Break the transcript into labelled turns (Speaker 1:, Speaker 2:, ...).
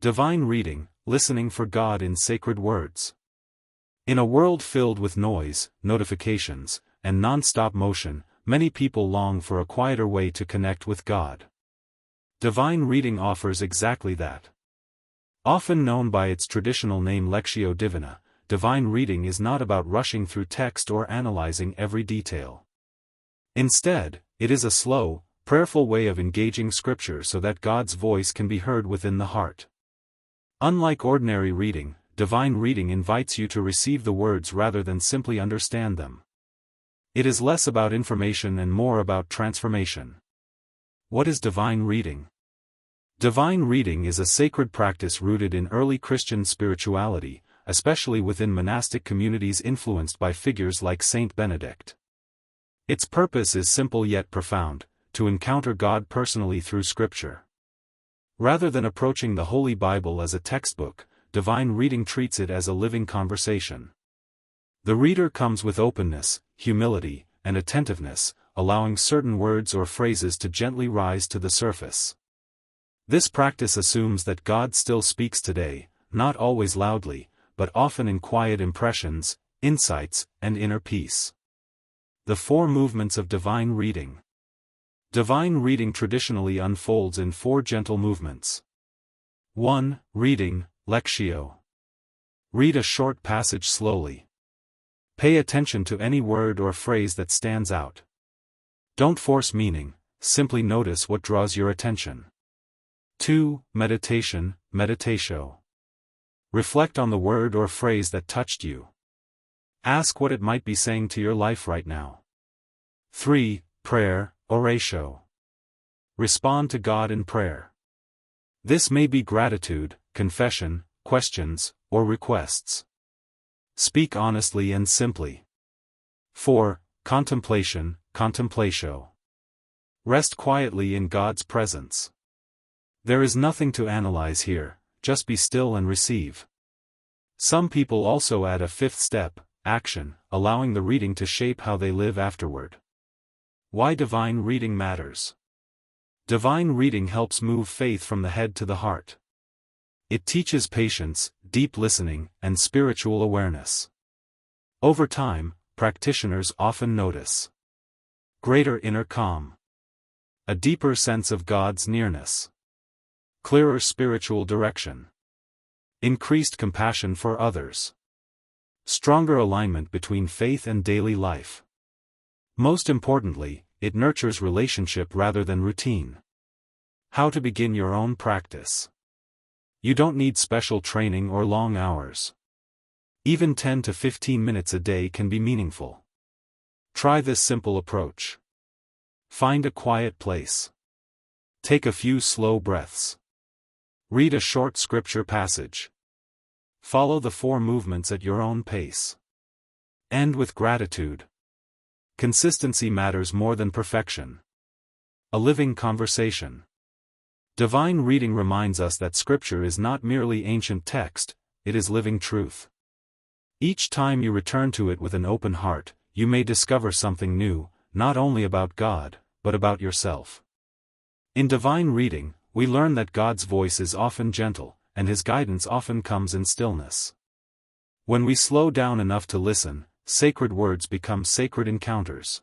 Speaker 1: Divine reading, listening for God in sacred words. In a world filled with noise, notifications, and non-stop motion, many people long for a quieter way to connect with God. Divine reading offers exactly that. Often known by its traditional name Lectio Divina, divine reading is not about rushing through text or analyzing every detail. Instead, it is a slow, prayerful way of engaging Scripture so that God's voice can be heard within the heart. Unlike ordinary reading, divine reading invites you to receive the words rather than simply understand them. It is less about information and more about transformation. What is divine reading? Divine reading is a sacred practice rooted in early Christian spirituality, especially within monastic communities influenced by figures like Saint Benedict. Its purpose is simple yet profound: to encounter God personally through Scripture. Rather than approaching the Holy Bible as a textbook, divine reading treats it as a living conversation. The reader comes with openness, humility, and attentiveness, allowing certain words or phrases to gently rise to the surface. This practice assumes that God still speaks today, not always loudly, but often in quiet impressions, insights, and inner peace. The four movements of divine reading. Divine reading traditionally unfolds in four gentle movements. 1. Reading, Lectio. Read a short passage slowly. Pay attention to any word or phrase that stands out. Don't force meaning, simply notice what draws your attention. 2. Meditation, Meditatio. Reflect on the word or phrase that touched you. Ask what it might be saying to your life right now. 3. Prayer, Oratio. Respond to God in prayer. This may be gratitude, confession, questions, or requests. Speak honestly and simply. 4. Contemplation, Contemplatio. Rest quietly in God's presence. There is nothing to analyze here, just be still and receive. Some people also add a fifth step, action, allowing the reading to shape how they live afterward. Why divine reading matters. Divine reading helps move faith from the head to the heart. It teaches patience, deep listening, and spiritual awareness. Over time, practitioners often notice greater inner calm, a deeper sense of God's nearness, clearer spiritual direction, increased compassion for others, stronger alignment between faith and daily life. Most importantly, it nurtures relationship rather than routine. How to begin your own practice. You don't need special training or long hours. Even 10 to 15 minutes a day can be meaningful. Try this simple approach. Find a quiet place. Take a few slow breaths. Read a short scripture passage. Follow the four movements at your own pace. End with gratitude. Consistency matters more than perfection. A living conversation. Divine reading reminds us that Scripture is not merely ancient text, it is living truth. Each time you return to it with an open heart, you may discover something new, not only about God, but about yourself. In divine reading, we learn that God's voice is often gentle, and His guidance often comes in stillness. When we slow down enough to listen, sacred words become sacred encounters.